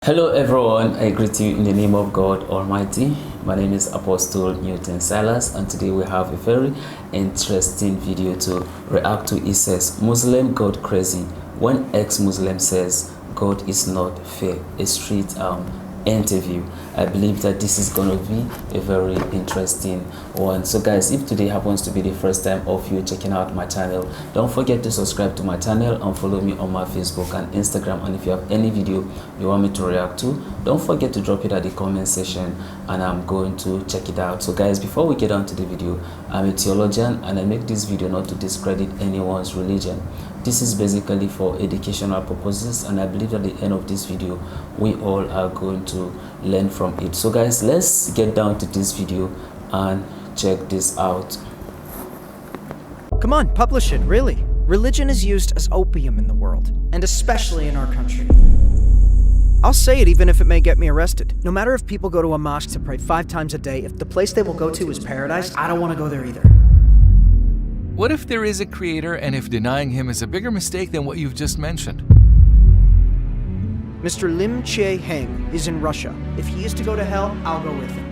Hello everyone, I greet you in the name of God Almighty. My name is Apostle Newton Silas, and today we have a very interesting video to react to. It says, Muslim God crazy when ex-Muslim says God is not fair. A street interview. I believe that this is going to be a very interesting one. So guys, if today happens to be the first time of you checking out my channel, don't forget to subscribe to my channel and follow me on my Facebook and Instagram. And if you have any video you want me to react to, don't forget to drop it at the comment section and I'm going to check it out. So guys, before we get on to the video, I'm a theologian and I make this video not to discredit anyone's religion. This is basically for educational purposes, and I believe at the end of this video we all are going to learn from it. So guys, let's get down to this video and check this out. Come on, publish it, really. Religion is used as opium in the world, and especially in our country. I'll say it even if it may get me arrested. No matter if people go to a mosque to pray 5 times a day, if the place they will go to is paradise, I don't want to go there either. What if there is a creator, and if denying him is a bigger mistake than what you've just mentioned? Mr. Lim Che Heng is in Russia. If he is to go to hell, I'll go with him.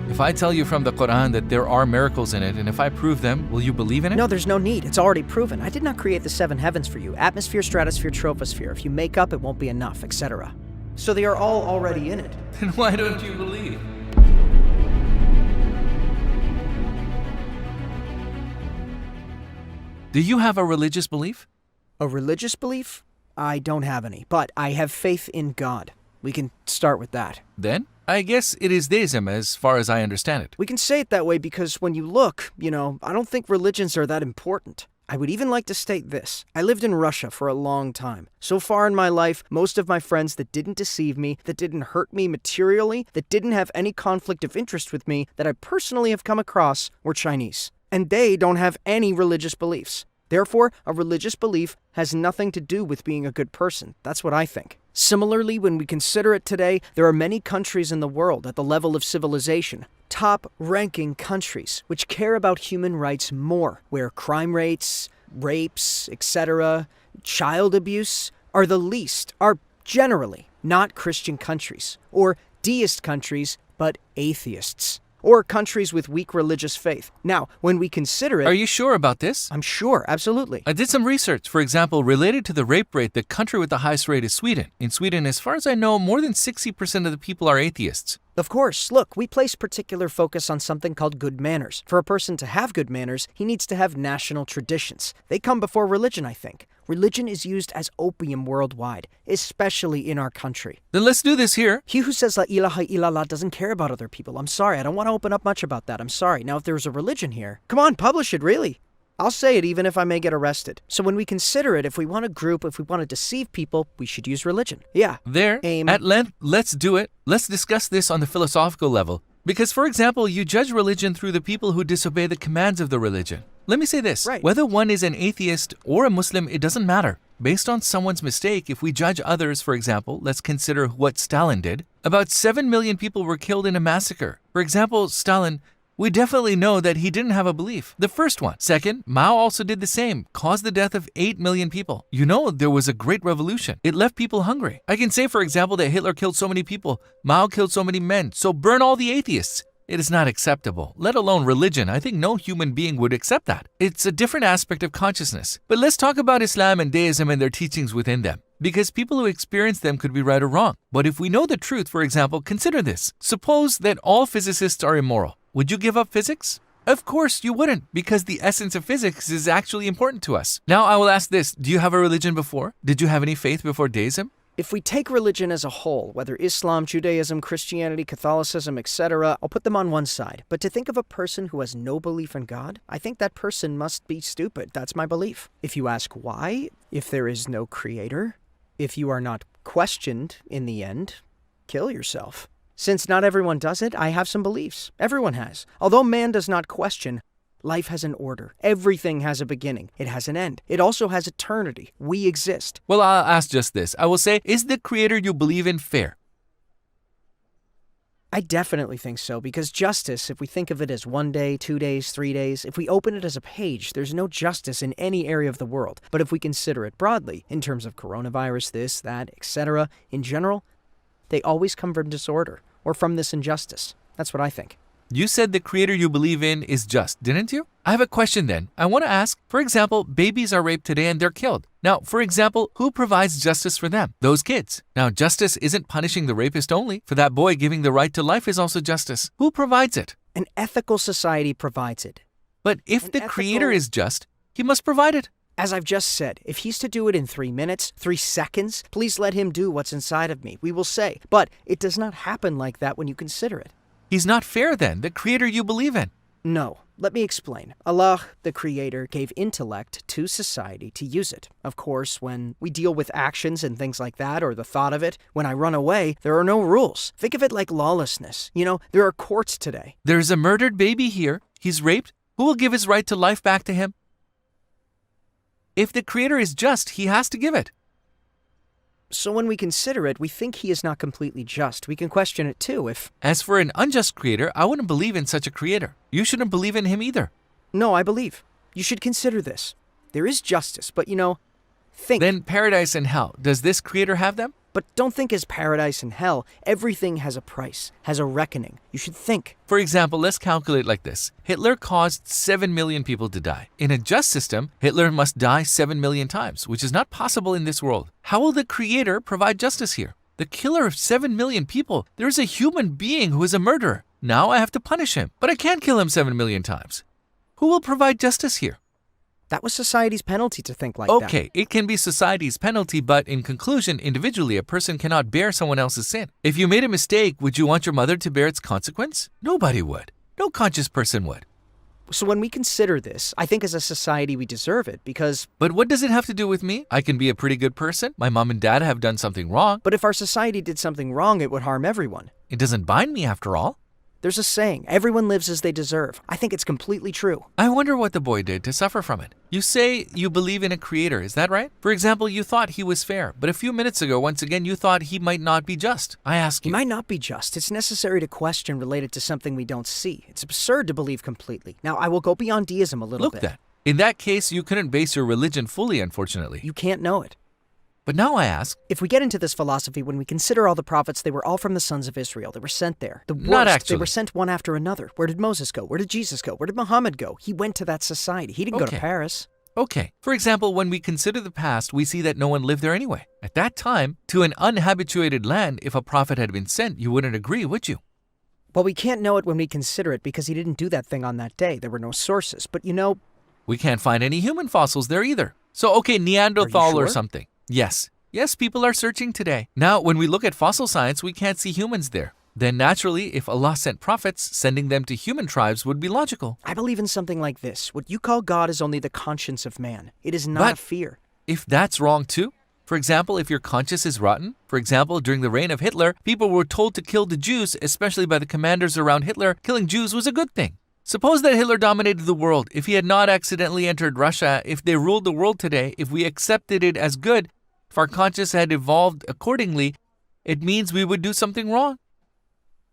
If I tell you from the Quran that there are miracles in it, and if I prove them, will you believe in it? No, there's no need. It's already proven. I did not create the 7 heavens for you. Atmosphere, stratosphere, troposphere. If you make up, it won't be enough, etc. So they are all already in it. Then why don't you believe? Do you have a religious belief? A religious belief? I don't have any, but I have faith in God. We can start with that. Then, I guess it is deism as far as I understand it. We can say it that way because when you look, I don't think religions are that important. I would even like to state this. I lived in Russia for a long time. So far in my life, most of my friends that didn't deceive me, that didn't hurt me materially, that didn't have any conflict of interest with me, that I personally have come across, were Chinese. And they don't have any religious beliefs. Therefore, a religious belief has nothing to do with being a good person. That's what I think. Similarly, when we consider it today, there are many countries in the world at the level of civilization, top-ranking countries, which care about human rights more, where crime rates, rapes, etc., child abuse are the least, are generally not Christian countries, or deist countries, but atheists, or countries with weak religious faith. Now, when we consider it... Are you sure about this? I'm sure, absolutely. I did some research. For example, related to the rape rate, the country with the highest rate is Sweden. In Sweden, as far as I know, more than 60% of the people are atheists. Of course, look, we place particular focus on something called good manners. For a person to have good manners, he needs to have national traditions. They come before religion, I think. Religion is used as opium worldwide, especially in our country. Then let's do this here. He who says La ilaha illallah doesn't care about other people. I'm sorry, I don't want to open up much about that. I'm sorry. Now, if there's a religion here, come on, publish it, really. I'll say it even if I may get arrested. So when we consider it, if we want to group, if we want to deceive people, we should use religion. Yeah. At length, let's do it. Let's discuss this on the philosophical level. Because, for example, you judge religion through the people who disobey the commands of the religion. Let me say this. Right. Whether one is an atheist or a Muslim, it doesn't matter. Based on someone's mistake, if we judge others, for example, let's consider what Stalin did. About 7 million people were killed in a massacre. For example, Stalin, we definitely know that he didn't have a belief. The first one. Second, Mao also did the same, caused the death of 8 million people. You know, there was a great revolution. It left people hungry. I can say, for example, that Hitler killed so many people, Mao killed so many men, so burn all the atheists. It is not acceptable, let alone religion. I think no human being would accept that. It's a different aspect of consciousness. But let's talk about Islam and deism and their teachings within them. Because people who experience them could be right or wrong. But if we know the truth, for example, consider this. Suppose that all physicists are immoral. Would you give up physics? Of course you wouldn't, because the essence of physics is actually important to us. Now I will ask this, do you have a religion before? Did you have any faith before deism? If we take religion as a whole, whether Islam, Judaism, Christianity, Catholicism, etc., I'll put them on one side. But to think of a person who has no belief in God, I think that person must be stupid. That's my belief. If you ask why, if there is no creator, if you are not questioned in the end, kill yourself. Since not everyone does it, I have some beliefs. Everyone has. Although man does not question, life has an order. Everything has a beginning. It has an end. It also has eternity. We exist. Well, I'll ask just this. I will say, is the creator you believe in fair? I definitely think so, because justice, if we think of it as 1 day, 2 days, 3 days, if we open it as a page, there's no justice in any area of the world. But if we consider it broadly, in terms of coronavirus, this, that, etc., in general, they always come from disorder, or from this injustice. That's what I think. You said the creator you believe in is just, didn't you? I have a question then. I want to ask, for example, babies are raped today and they're killed. Now, for example, who provides justice for them? Those kids. Now, justice isn't punishing the rapist only. For that boy, giving the right to life is also justice. Who provides it? An ethical society provides it. But if the creator is just, he must provide it. As I've just said, if he's to do it in 3 minutes, 3 seconds, please let him do what's inside of me, we will say. But it does not happen like that when you consider it. He's not fair then, the creator you believe in. No. Let me explain. Allah, the creator, gave intellect to society to use it. Of course, when we deal with actions and things like that, or the thought of it, when I run away, there are no rules. Think of it like lawlessness. You know, there are courts today. There's a murdered baby here. He's raped. Who will give his right to life back to him? If the creator is just, he has to give it. So when we consider it, we think he is not completely just. We can question it too if... As for an unjust creator, I wouldn't believe in such a creator. You shouldn't believe in him either. No, I believe. You should consider this. There is justice, but think. Then paradise and hell, does this creator have them? But don't think as paradise and hell. Everything has a price, has a reckoning. You should think. For example, let's calculate like this. Hitler caused 7 million people to die. In a just system, Hitler must die 7 million times, which is not possible in this world. How will the creator provide justice here? The killer of 7 million people, there is a human being who is a murderer. Now I have to punish him, but I can't kill him 7 million times. Who will provide justice here? That was society's penalty to think like that. Okay, it can be society's penalty, but in conclusion, individually, a person cannot bear someone else's sin. If you made a mistake, would you want your mother to bear its consequence? Nobody would. No conscious person would. So when we consider this, I think as a society we deserve it because... But what does it have to do with me? I can be a pretty good person. My mom and dad have done something wrong. But if our society did something wrong, it would harm everyone. It doesn't bind me after all. There's a saying, everyone lives as they deserve. I think it's completely true. I wonder what the boy did to suffer from it. You say you believe in a creator, is that right? For example, you thought he was fair, but a few minutes ago, once again, you thought he might not be just. I ask He you. might not be just. It's necessary to question related to something we don't see. It's absurd to believe completely. Now, I will go beyond deism a little bit. Look that. In that case, you couldn't base your religion fully, unfortunately. You can't know it. But now I ask, If we get into this philosophy, when we consider all the prophets, they were all from the sons of Israel. They were sent there. The worst, Not actually. They were sent one after another. Where did Moses go? Where did Jesus go? Where did Muhammad go? He went to that society. He didn't go to Okay. Paris. okay, for example, when we consider the past, we see that no one lived there anyway. At that time, to an unhabituated land, if a prophet had been sent, you wouldn't agree, would you? Well, we can't know it when we consider it because he didn't do that thing on that day. There were no sources. But We can't find any human fossils there either. So, okay, Neanderthal or sure? something. Yes. Yes, people are searching today. Now, when we look at fossil science, we can't see humans there. Then naturally, if Allah sent prophets, sending them to human tribes would be logical. I believe in something like this. What you call God is only the conscience of man. It is not But- a fear. If that's wrong too, for example, if your conscience is rotten, for example, during the reign of Hitler, people were told to kill the Jews, especially by the commanders around Hitler, killing Jews was a good thing. Suppose that Hitler dominated the world. If he had not accidentally entered Russia, if they ruled the world today, if we accepted it as good, if our conscience had evolved accordingly, it means we would do something wrong.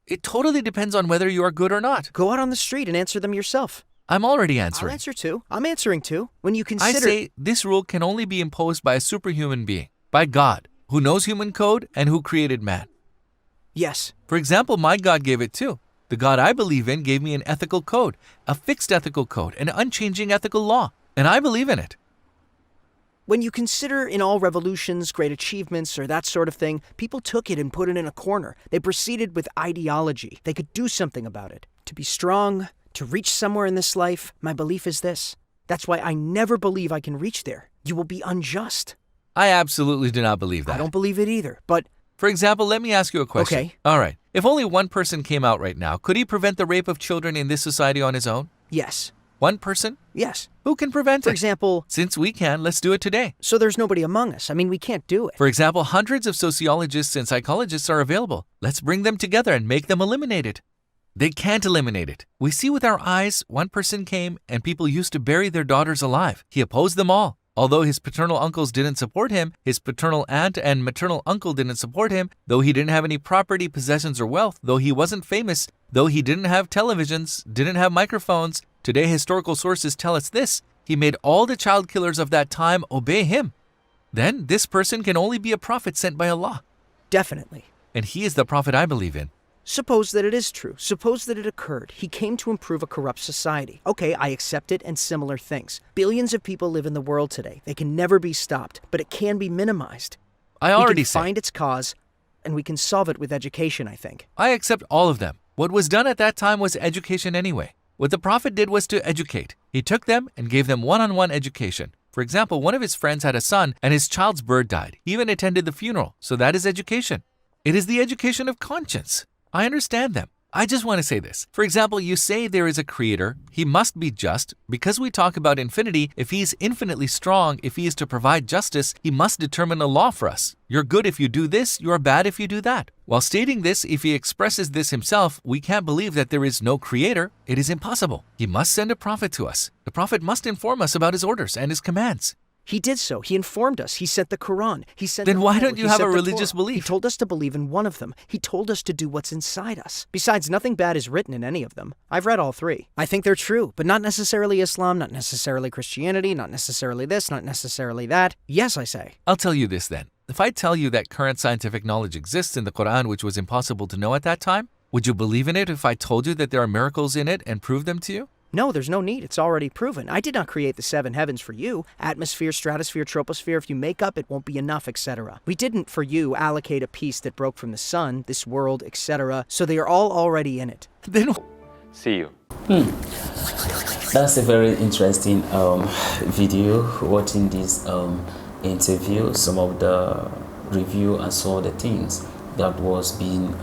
It totally depends on whether you are good or not. Go out on the street and answer them yourself. I'm already I'll answering. answer too. I'm answering too. When you I consider... say this rule can only be imposed by a superhuman being, by God, who knows human code and who created man. Yes. For example, my God gave it too. The God I believe in gave me an ethical code, a fixed ethical code, an unchanging ethical law, and I believe in it. When you consider in all revolutions, great achievements, or that sort of thing, people took it and put it in a corner. They proceeded with ideology. They could do something about it. To be strong, to reach somewhere in this life, my belief is this. That's why I never believe I can reach there. You will be unjust. I absolutely do not believe that. I don't believe it either, but For example, let me ask you a question. Okay. All right. If only one person came out right now, could he prevent the rape of children in this society on his own? yes. One person? Yes. Who can prevent For it? example, Since we can, let's do it today. so there's nobody among us. I mean, we can't do it. For example, hundreds of sociologists and psychologists are available. Let's bring them together and make them eliminate it. They can't eliminate it. We see with our eyes, one person came and people used to bury their daughters alive. He opposed them all Although his paternal uncles didn't support him, his paternal aunt and maternal uncle didn't support him, though he didn't have any property, possessions, or wealth, though he wasn't famous, though he didn't have televisions, didn't have microphones. Today, historical sources tell us this: he made all the child killers of that time obey him. Then, this person can only be a prophet sent by Allah. Definitely. And he is the prophet I believe in. Suppose that it is true. Suppose that it occurred. He came to improve a corrupt society. Okay, I accept it and similar things. Billions of people live in the world today. They can never be stopped, but it can be minimized. I already We can said, find its cause, and we can solve it with education, I think. I accept all of them. What was done at that time was education anyway. What the prophet did was to educate. He took them and gave them one-on-one education. For example, one of his friends had a son and his child's bird died. He even attended the funeral, so that is education. It is the education of conscience. I understand them. I just want to say this. For example, you say there is a creator. He must be just. Because we talk about infinity, if he is infinitely strong, if he is to provide justice, he must determine a law for us. You're good if you do this, you're bad if you do that. While stating this, if he expresses this himself, we can't believe that there is no creator. It is impossible. He must send a prophet to us. The prophet must inform us about his orders and his commands. He did so. He informed us. He sent the Quran. He sent Then the why Bible. don't you He have sent a the religious Torah. belief? He told us to believe in one of them. He told us to do what's inside us. Besides, nothing bad is written in any of them. I've read all three. I think they're true, but not necessarily Islam, not necessarily Christianity, not necessarily this, not necessarily that. Yes, I say. I'll tell you this then. If I tell you that current scientific knowledge exists in the Quran which was impossible to know at that time, would you believe in it if I told you that there are miracles in it and prove them to you? No, there's no need. It's already proven. I did not create the seven heavens for you. Atmosphere, stratosphere, troposphere. If you make up, it won't be enough, etc. We didn't, for you, allocate a piece that broke from the sun, this world, etc. So they are all already in it. Then See you. That's a very interesting video. Watching this interview, some of the review and some of the things that was being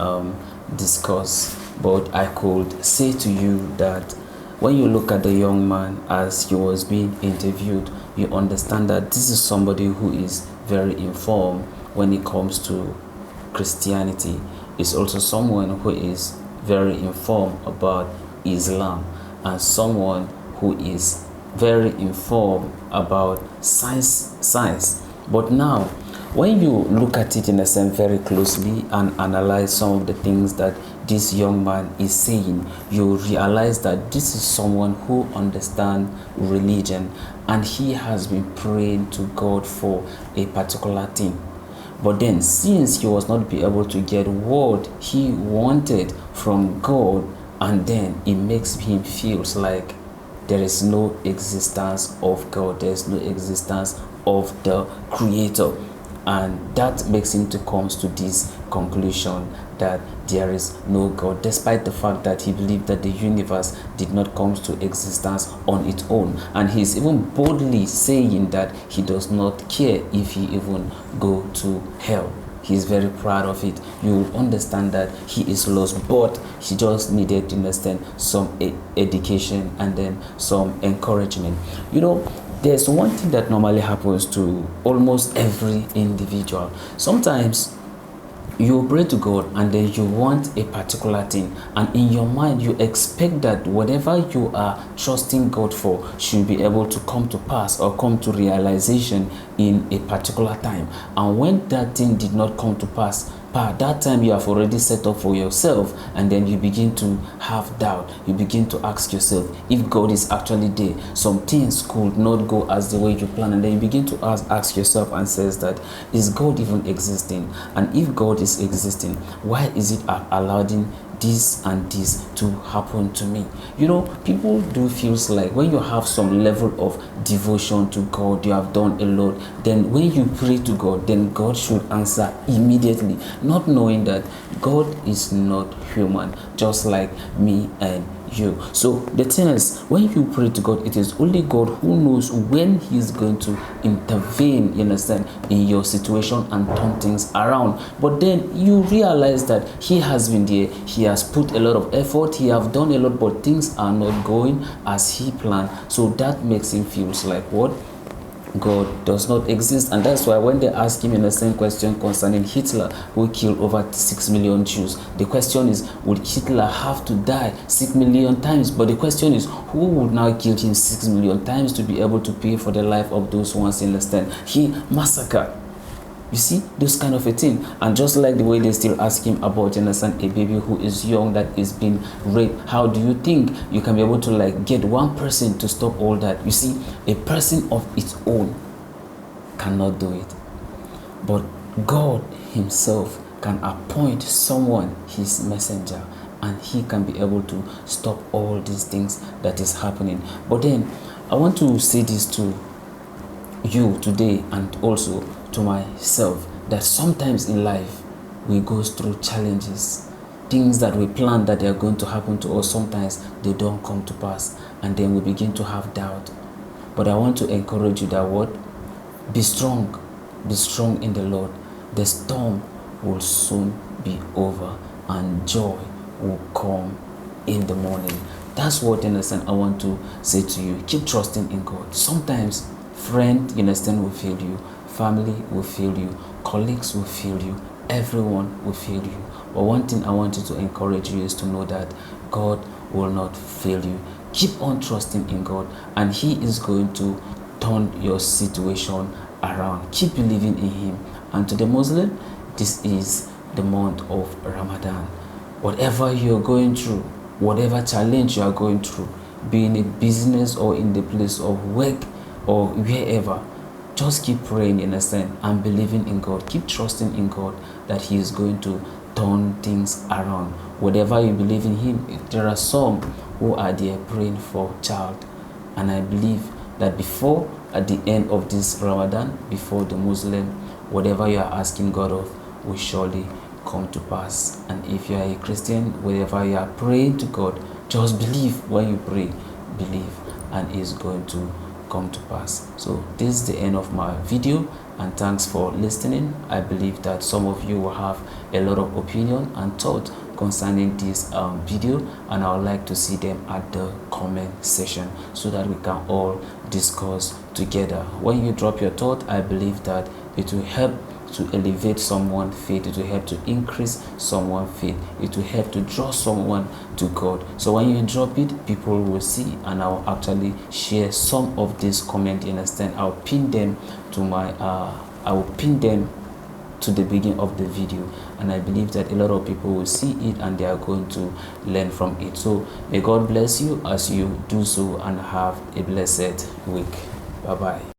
discussed. But I could say to you that when you look at the young man as he was being interviewed, you understand that this is somebody who is very informed when it comes to Christianity. It's also someone who is very informed about Islam, and someone who is very informed about science. But now, when you look at it in a sense very closely and analyze some of the things that this young man is saying, you realize that this is someone who understands religion, and he has been praying to God for a particular thing. But then, since he was not be able to get what he wanted from God, and then it makes him feels like there is no existence of God, there is no existence of the Creator. And that makes him to come to this conclusion that there is no God, despite the fact that he believed that the universe did not come to existence on its own. And he's even boldly saying that he does not care if he even go to hell. He's very proud of it. You will understand that he is lost, but he just needed to understand some education and then some encouragement. You know, there's one thing that normally happens to almost every individual. Sometimes you pray to God and then you want a particular thing, and in your mind you expect that whatever you are trusting God for should be able to come to pass or come to realization in a particular time. And when that thing did not come to pass, by that time you have already set up for yourself, and then you begin to have doubt. You begin to ask yourself if God is actually there. Some things could not go as the way you plan, and then you begin to ask yourself and says that, is God even existing? And if God is existing, why is it allowing this and this to happen to me? You know, people do feels like when you have some level of devotion to God, you have done a lot, then when you pray to God, then God should answer immediately, not knowing that God is not human, just like me and you. So the thing is, when you pray to God, it is only God who knows when He is going to intervene, you understand, in your situation and turn things around. But then you realize that He has been there, He has put a lot of effort, He have done a lot, but things are not going as He planned. So that makes him feels like what? God does not exist. And that's why when they ask him in the same question concerning Hitler, who killed over 6 million Jews, the question is, would Hitler have to die 6 million times? But the question is, who would now kill him 6 million times to be able to pay for the life of those ones in the stand? He massacred. You see, those kind of a thing. And just like the way they still ask him about, you understand, a baby who is young that is being raped, how do you think you can be able to like get one person to stop all that? You see, a person of its own cannot do it, but God himself can appoint someone, his messenger, and he can be able to stop all these things that is happening. But then I want to say this to you today, and also to myself, that sometimes in life we go through challenges, things that we plan that they are going to happen to us, sometimes they don't come to pass, and then we begin to have doubt. But I want to encourage you that what? Be strong in the Lord. The storm will soon be over and joy will come in the morning. That's what, you understand, I want to say to you. Keep trusting in God. Sometimes friend, you understand, will fail you, family will fail you, colleagues will fail you, everyone will fail you. But one thing I want you to encourage you is to know that God will not fail you. Keep on trusting in God, and he is going to turn your situation around. Keep believing in him. And to the Muslim, this is the month of Ramadan. Whatever you're going through, whatever challenge you are going through, be in a business or in the place of work or wherever, just keep praying, understand, and believing in God. Keep trusting in God that he is going to turn things around. Whatever you believe in him, there are some who are there praying for child, and I believe that before, at the end of this Ramadan, before the Muslim, whatever you are asking God of will surely come to pass. And if you are a Christian, whatever you are praying to God, just believe. When you pray, believe, and it's going to come to pass. So this is the end of my video, and thanks for listening. I believe that some of you will have a lot of opinion and thought concerning this video, and I would like to see them at the comment section so that we can all discuss together. When you drop your thought, I believe that it will help to elevate someone's faith, it will help to increase someone's faith, it will help to draw someone to God. So when you drop it, people will see, and I'll actually share some of these comments, you understand. I'll pin them to my I will pin them to the beginning of the video, and I believe that a lot of people will see it and they are going to learn from it. So may God bless you as you do so, and have a blessed week. Bye bye.